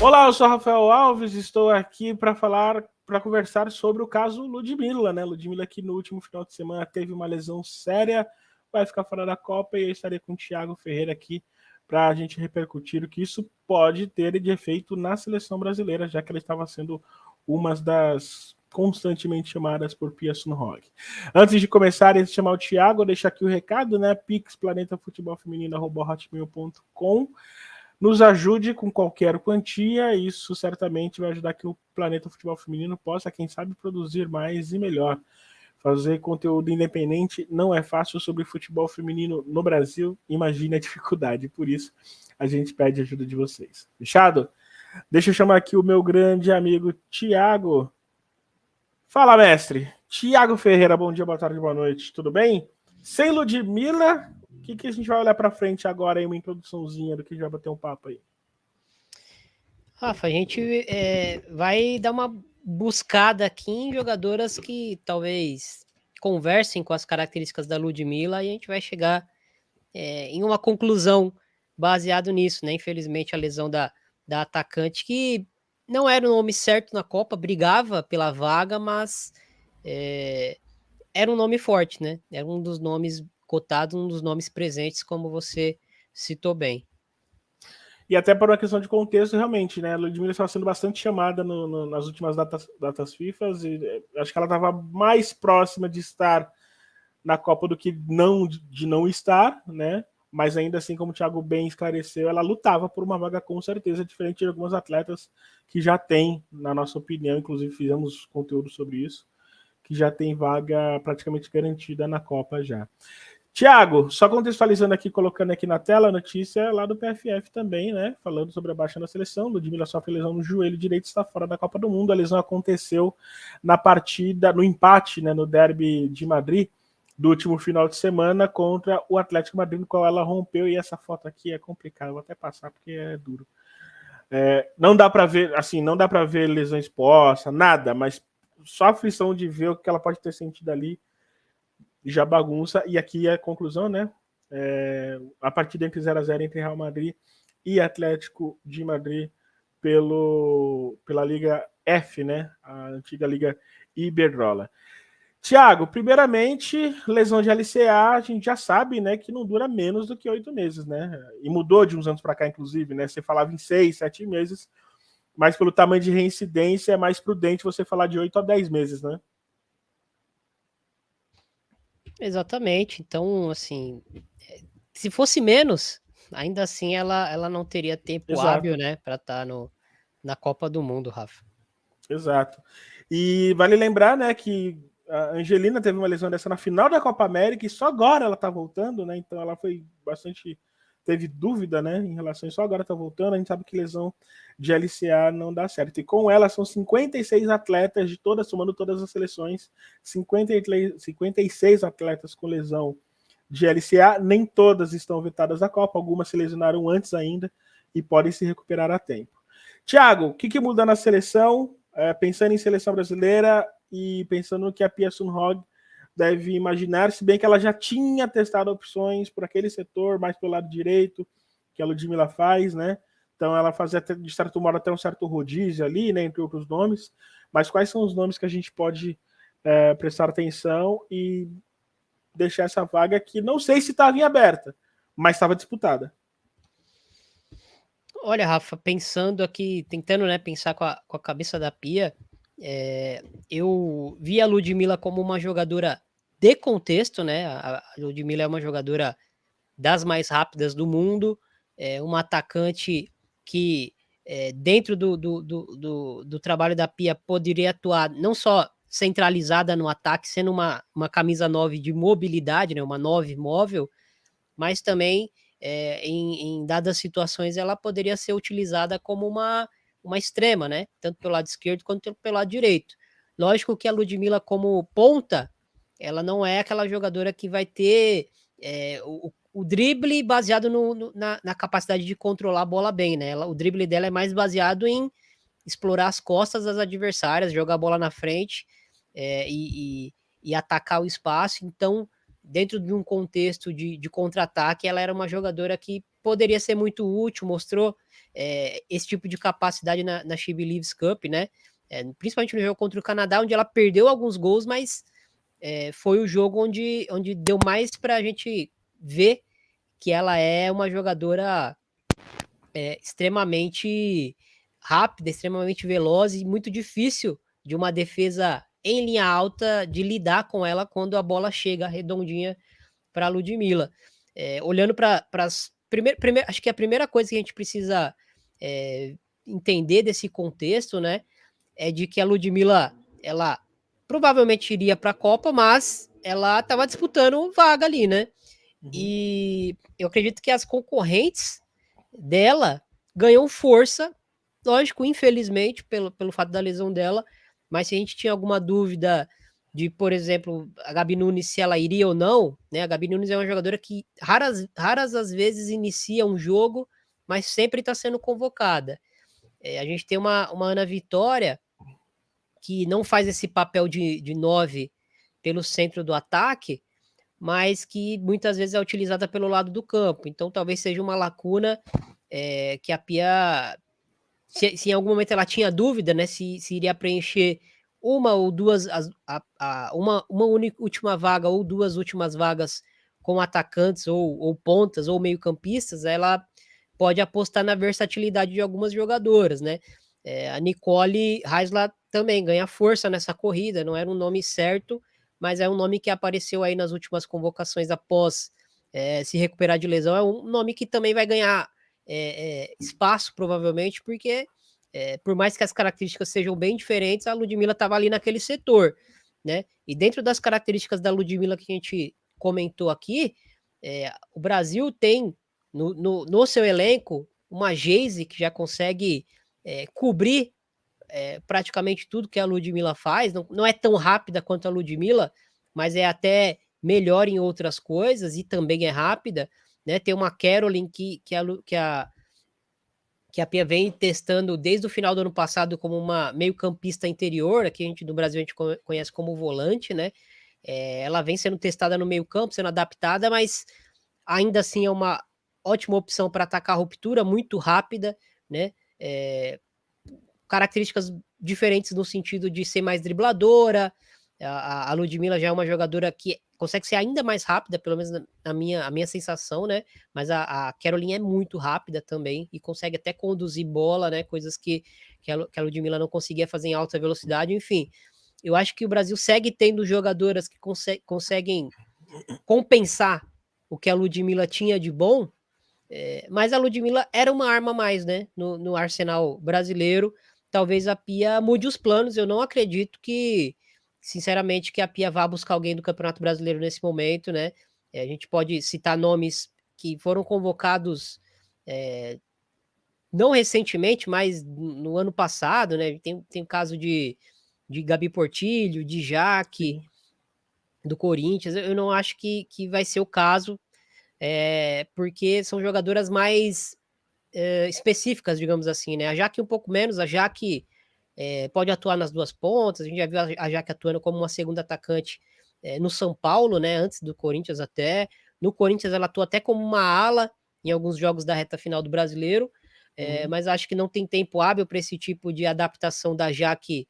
Olá, eu sou Rafael Alves, estou aqui para conversar sobre o caso Ludmilla, né? Ludmilla que no último final de semana teve uma lesão séria, vai ficar fora da Copa e eu estarei com o Thiago Ferreira aqui para a gente repercutir o que isso pode ter de efeito na seleção brasileira, já que ela estava sendo uma das constantemente chamadas por Pia Sundhage. Antes de começar, antes de chamar o Thiago, deixar aqui o recado, né? Pix Planeta Futebol Feminino @hotmail.com. Nos ajude com qualquer quantia, isso certamente vai ajudar que o Planeta Futebol Feminino possa, quem sabe, produzir mais e melhor. Fazer conteúdo independente não é fácil sobre futebol feminino no Brasil, imagine a dificuldade, por isso a gente pede ajuda de vocês. Fechado? Deixa eu chamar aqui o meu grande amigo Thiago. Fala, mestre. Thiago Ferreira, bom dia, boa tarde, boa noite, tudo bem? Sem Ludmilla, o que a gente vai olhar para frente agora aí, uma introduçãozinha do que a gente vai bater um papo aí? Rafa, a gente vai dar uma buscada aqui em jogadoras que talvez conversem com as características da Ludmilla e a gente vai chegar em uma conclusão baseado nisso, né? Infelizmente, a lesão da atacante, que não era o nome certo na Copa, brigava pela vaga, mas era um nome forte, né? Era um dos nomes cotados, um dos nomes presentes, como você citou bem. E até por uma questão de contexto, realmente, né? A Ludmilla estava sendo bastante chamada nas últimas datas FIFA, e acho que ela estava mais próxima de estar na Copa do que de não estar, né? Mas ainda assim, como o Thiago bem esclareceu, ela lutava por uma vaga com certeza, diferente de algumas atletas que já têm, na nossa opinião, inclusive fizemos conteúdo sobre isso, que já tem vaga praticamente garantida na Copa já. Tiago, só contextualizando aqui, colocando aqui na tela a notícia lá do PFF também, né? Falando sobre a baixa na seleção. Ludmilla sofre lesão no joelho direito, está fora da Copa do Mundo. A lesão aconteceu na partida, no empate, né? No derby de Madrid do último final de semana contra o Atlético Madrid, no qual ela rompeu. E essa foto aqui é complicada, vou até passar porque é duro. Não dá para ver, assim, não dá para ver lesão exposta, nada, mas só a aflição de ver o que ela pode ter sentido ali já bagunça, e aqui é a conclusão, né? A partida entre 0-0 entre Real Madrid e Atlético de Madrid pela Liga F, né? A antiga Liga Iberdrola. Tiago, primeiramente, lesão de LCA, a gente já sabe, né, que não dura menos do que 8 meses, né? E mudou de uns anos para cá, inclusive, né? Você falava em 6, 7 meses, mas pelo tamanho de reincidência é mais prudente você falar de 8 a 10 meses, né? Exatamente. Então, assim, se fosse menos, ainda assim ela não teria tempo hábil, Exato. né, para estar na Copa do Mundo, Rafa. Exato. E vale lembrar, né, que a Angelina teve uma lesão dessa na final da Copa América e só agora ela tá voltando, né? Então ela foi bastante. Teve dúvida, né, em relação a isso. Só agora tá voltando. A gente sabe que lesão de LCA não dá certo. E com ela são 56 atletas de todas, somando todas as seleções, 56 atletas com lesão de LCA. Nem todas estão vetadas da Copa, algumas se lesionaram antes ainda e podem se recuperar a tempo. Thiago, o que muda na seleção? Pensando em seleção brasileira e pensando no que a Pia Sundhage deve imaginar, se bem que ela já tinha testado opções por aquele setor, mais pelo lado direito, que a Ludmilla faz, né? Então ela fazia, de certo modo, até um certo rodízio ali, né, entre outros nomes. Mas quais são os nomes que a gente pode prestar atenção e deixar essa vaga que não sei se estava em aberta, mas estava disputada? Olha, Rafa, pensando aqui, tentando, né, pensar com a cabeça da Pia, eu vi a Ludmilla como uma jogadora de contexto, né? A Ludmilla é uma jogadora das mais rápidas do mundo, uma atacante que, dentro do trabalho da Pia, poderia atuar não só centralizada no ataque, sendo uma camisa 9 de mobilidade, né, uma 9 móvel, mas também em dadas situações ela poderia ser utilizada como uma extrema, né? Tanto pelo lado esquerdo quanto pelo lado direito. Lógico que a Ludmilla, como ponta, ela não é aquela jogadora que vai ter o drible baseado na capacidade de controlar a bola bem, né? O drible dela é mais baseado em explorar as costas das adversárias, jogar a bola na frente e atacar o espaço. Então, dentro de um contexto de contra-ataque, ela era uma jogadora que poderia ser muito útil, mostrou esse tipo de capacidade na She Believes Cup, né? Principalmente no jogo contra o Canadá, onde ela perdeu alguns gols, mas foi o jogo onde deu mais para a gente ver que ela é uma jogadora extremamente rápida, extremamente veloz e muito difícil de uma defesa em linha alta de lidar com ela quando a bola chega redondinha para a Ludmilla. Olhando para as acho que a primeira coisa que a gente precisa entender desse contexto, né, é de que a Ludmilla, ela provavelmente iria para a Copa, mas ela estava disputando vaga ali, né? E eu acredito que as concorrentes dela ganham força, lógico, infelizmente, pelo fato da lesão dela, mas se a gente tinha alguma dúvida de, por exemplo, a Gabi Nunes, se ela iria ou não, né? A Gabi Nunes é uma jogadora que raras às vezes inicia um jogo, mas sempre está sendo convocada. A gente tem uma Ana Vitória que não faz esse papel de 9 pelo centro do ataque, mas que muitas vezes é utilizada pelo lado do campo. Então, talvez seja uma lacuna que a Pia, se em algum momento ela tinha dúvida, né, se iria preencher uma ou duas, uma última vaga ou duas últimas vagas com atacantes ou pontas ou meio-campistas, ela pode apostar na versatilidade de algumas jogadoras, né? A Nicole Heisler também ganha força nessa corrida, não era um nome certo, mas é um nome que apareceu aí nas últimas convocações após se recuperar de lesão. É um nome que também vai ganhar espaço, provavelmente, porque por mais que as características sejam bem diferentes, a Ludmilla estava ali naquele setor, né? E dentro das características da Ludmilla que a gente comentou aqui, o Brasil tem no seu elenco uma Geise que já consegue cobrir praticamente tudo que a Ludmilla faz, não é tão rápida quanto a Ludmilla, mas é até melhor em outras coisas e também é rápida, né? Tem uma Caroline que a Pia vem testando desde o final do ano passado como uma meio-campista interior, aqui no Brasil a gente conhece como volante, né? Ela vem sendo testada no meio-campo, sendo adaptada, mas ainda assim é uma ótima opção para atacar a ruptura, muito rápida, né? Características diferentes no sentido de ser mais dribladora. A Ludmilla já é uma jogadora que consegue ser ainda mais rápida, pelo menos a minha sensação, né? Mas a Caroline é muito rápida também e consegue até conduzir bola, né? Coisas que a Ludmilla não conseguia fazer em alta velocidade. Enfim, eu acho que o Brasil segue tendo jogadoras que conseguem compensar o que a Ludmilla tinha de bom, mas a Ludmilla era uma arma a mais, né? No arsenal brasileiro. Talvez a Pia mude os planos. Eu não acredito sinceramente, que a Pia vá buscar alguém do Campeonato Brasileiro nesse momento, né? A gente pode citar nomes que foram convocados não recentemente, mas no ano passado, né? Tem o caso de Gabi Portillo, de Jaque, do Corinthians. Eu não acho que vai ser o caso, porque são jogadoras mais específicas, digamos assim, né? A Jaque um pouco menos, a Jaque pode atuar nas duas pontas, a gente já viu a Jaque atuando como uma segunda atacante no São Paulo, né? Antes do Corinthians até. No Corinthians ela atua até como uma ala em alguns jogos da reta final do Brasileiro, mas acho que não tem tempo hábil para esse tipo de adaptação da Jaque,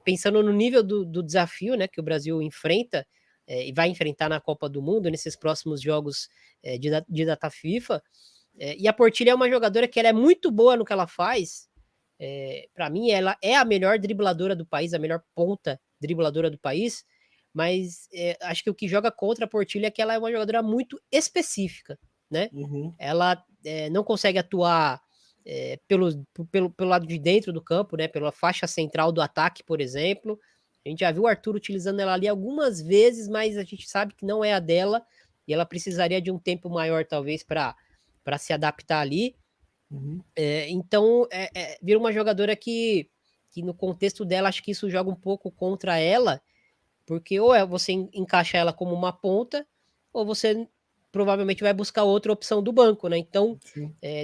pensando no nível do desafio, né, que o Brasil enfrenta e vai enfrentar na Copa do Mundo nesses próximos jogos de data FIFA. E a Portilha é uma jogadora que ela é muito boa no que ela faz. Para mim, ela é a melhor dribladora do país, a melhor ponta dribladora do país, mas acho que o que joga contra a Portilha é que ela é uma jogadora muito específica, né? Ela não consegue atuar pelo lado de dentro do campo, né? Pela faixa central do ataque, por exemplo. A gente já viu o Arthur utilizando ela ali algumas vezes, mas a gente sabe que não é a dela, e ela precisaria de um tempo maior, talvez, para se adaptar ali. Então, vira uma jogadora que no contexto dela, acho que isso joga um pouco contra ela, porque ou você encaixa ela como uma ponta, ou você provavelmente vai buscar outra opção do banco, né? Então,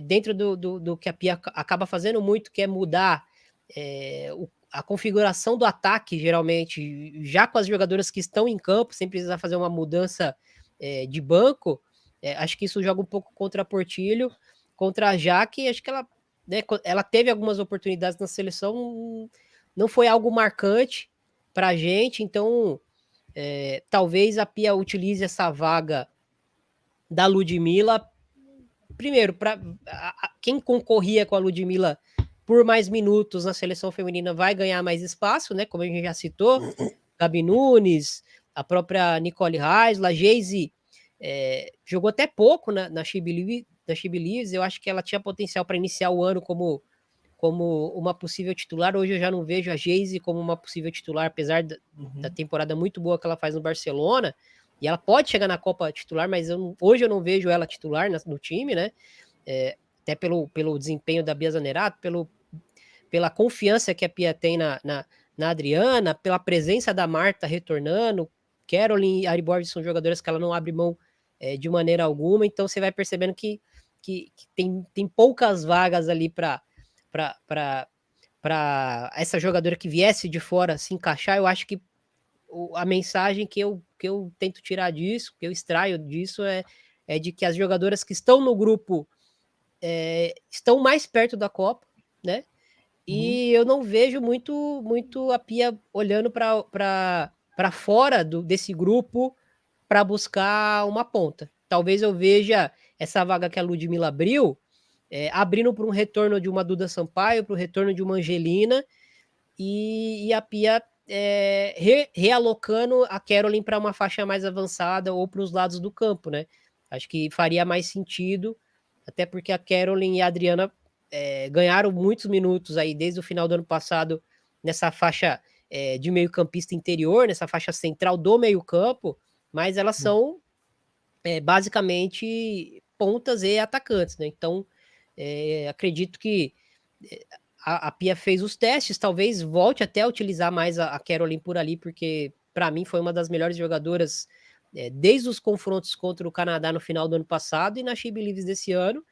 dentro do que a Pia acaba fazendo muito, que é mudar a configuração do ataque, geralmente, já com as jogadoras que estão em campo, sem precisar fazer uma mudança de banco, acho que isso joga um pouco contra a Portilho, contra a Jaque, acho que ela, né, ela teve algumas oportunidades na seleção, não foi algo marcante para a gente, então talvez a Pia utilize essa vaga da Ludmilla, primeiro, para quem concorria com a Ludmilla por mais minutos na seleção feminina vai ganhar mais espaço, né? Como a gente já citou, Gabi Nunes, a própria Nicole Reisler, a Geise jogou até pouco na She Believes, eu acho que ela tinha potencial para iniciar o ano como uma possível titular. Hoje eu já não vejo a Geise como uma possível titular, apesar da temporada muito boa que ela faz no Barcelona, e ela pode chegar na Copa titular, mas hoje eu não vejo ela titular no time, né? Até pelo desempenho da Bia Zanerato, pela confiança que a Pia tem na Adriana, pela presença da Marta retornando, Caroline e Ari Borges são jogadoras que ela não abre mão de maneira alguma, então você vai percebendo que tem poucas vagas ali para essa jogadora que viesse de fora se encaixar. Eu acho que a mensagem que eu tento tirar disso, que eu extraio disso, é de que as jogadoras que estão no grupo estão mais perto da Copa, né? E eu não vejo muito a Pia olhando para fora desse grupo para buscar uma ponta. Talvez eu veja essa vaga que a Ludmilla abriu, abrindo para um retorno de uma Duda Sampaio, para o retorno de uma Angelina, e a Pia realocando a Caroline para uma faixa mais avançada ou para os lados do campo, né? Acho que faria mais sentido, até porque a Caroline e a Adriana ganharam muitos minutos aí desde o final do ano passado nessa faixa de meio-campista interior, nessa faixa central do meio-campo, mas elas são basicamente pontas e atacantes, né? Então, acredito que a Pia fez os testes, talvez volte até a utilizar mais a Caroline por ali, porque para mim foi uma das melhores jogadoras desde os confrontos contra o Canadá no final do ano passado e na She Believes desse ano,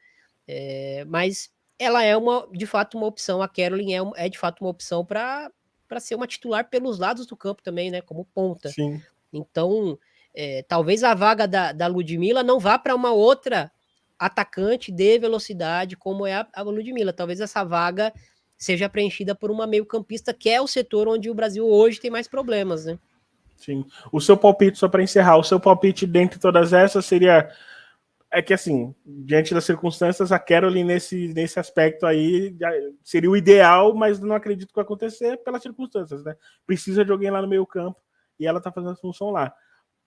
mas ela é de fato uma opção, a Caroline é de fato uma opção para ser uma titular pelos lados do campo também, né, como ponta. Sim. Então, talvez a vaga da Ludmilla não vá para uma outra atacante de velocidade como é a Ludmilla, talvez essa vaga seja preenchida por uma meio-campista, que é o setor onde o Brasil hoje tem mais problemas, né? Sim. O seu palpite, só para encerrar, o seu palpite dentre todas essas seria. É que, assim, diante das circunstâncias, a Caroline nesse aspecto aí seria o ideal, mas não acredito que vai acontecer pelas circunstâncias, né? Precisa de alguém lá no meio campo e ela tá fazendo a função lá.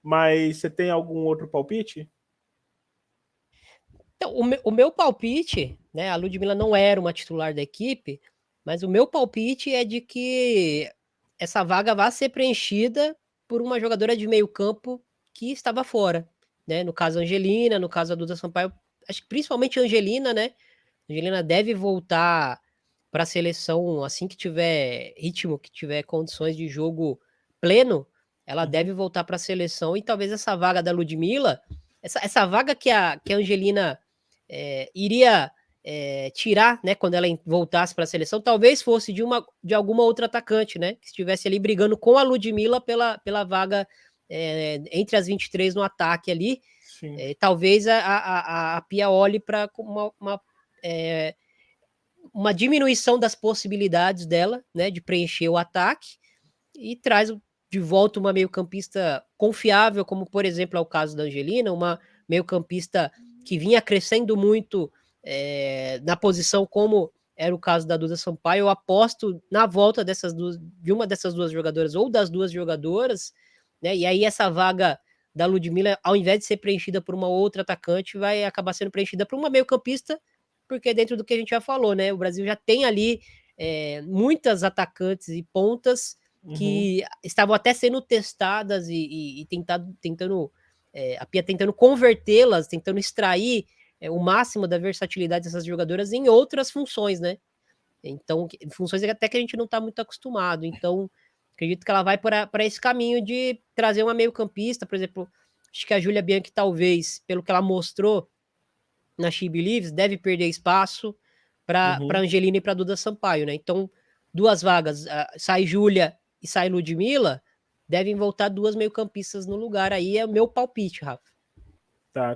Mas você tem algum outro palpite? Então, o meu palpite, né? A Ludmilla não era uma titular da equipe, mas o meu palpite é de que essa vaga vai ser preenchida por uma jogadora de meio campo que estava fora, né? No caso, a Angelina, no caso, a Duda Sampaio, acho que principalmente a Angelina, né? A Angelina deve voltar para a seleção assim que tiver ritmo, que tiver condições de jogo pleno, ela deve voltar para a seleção e talvez essa vaga da Ludmilla, essa vaga que a Angelina iria tirar, né, quando ela voltasse para a seleção, talvez fosse de alguma outra atacante, né, que estivesse ali brigando com a Ludmilla pela vaga entre as 23 no ataque ali. Talvez a Pia olhe para uma diminuição das possibilidades dela, né, de preencher o ataque e traz de volta uma meio-campista confiável, como por exemplo é o caso da Angelina, uma meio-campista que vinha crescendo muito na posição, como era o caso da Duda Sampaio. Eu aposto na volta de uma dessas duas jogadoras ou das duas jogadoras, né? E aí essa vaga da Ludmilla, ao invés de ser preenchida por uma outra atacante, vai acabar sendo preenchida por uma meio-campista, porque dentro do que a gente já falou, né? O Brasil já tem ali muitas atacantes e pontas que estavam até sendo testadas e tentando a Pia tentando convertê-las, tentando extrair o máximo da versatilidade dessas jogadoras em outras funções, né? Então, funções até que a gente não está muito acostumado. Então, acredito que ela vai para esse caminho de trazer uma meio-campista, por exemplo. Acho que a Júlia Bianchi, talvez, pelo que ela mostrou na She Believes, deve perder espaço para Angelina e para Duda Sampaio, né? Então, duas vagas, sai Júlia e sai Ludmilla, devem voltar duas meio-campistas no lugar. Aí é o meu palpite, Rafa.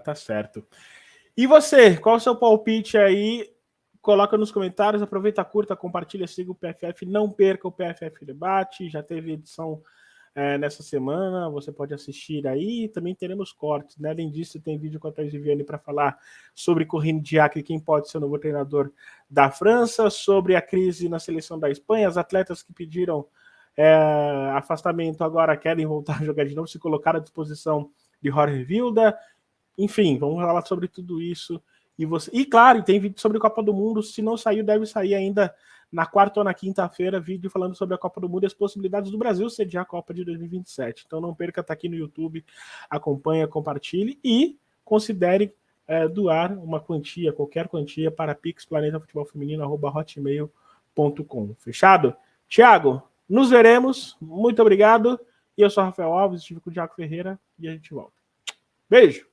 Tá certo. E você, qual é o seu palpite aí? Coloca nos comentários, aproveita, curta, compartilha, siga o PFF, não perca o PFF Debate, já teve edição nessa semana, você pode assistir aí, também teremos cortes, né? Além disso, tem vídeo com a Thaís Viviane para falar sobre Corinne Diacre, quem pode ser o novo treinador da França, sobre a crise na seleção da Espanha, as atletas que pediram afastamento agora querem voltar a jogar de novo, se colocar à disposição de Jorge Vilda, enfim, vamos falar sobre tudo isso. E claro, tem vídeo sobre a Copa do Mundo, se não saiu, deve sair ainda na quarta ou na quinta-feira, vídeo falando sobre a Copa do Mundo e as possibilidades do Brasil sediar a Copa de 2027. Então não perca, tá aqui no YouTube, acompanha, compartilhe e considere doar uma quantia, qualquer quantia, para pixplanetafutebolfeminino@hotmail.com. Fechado? Thiago, nos veremos, muito obrigado. E eu sou Rafael Alves, estive com o Thiago Ferreira e a gente volta. Beijo!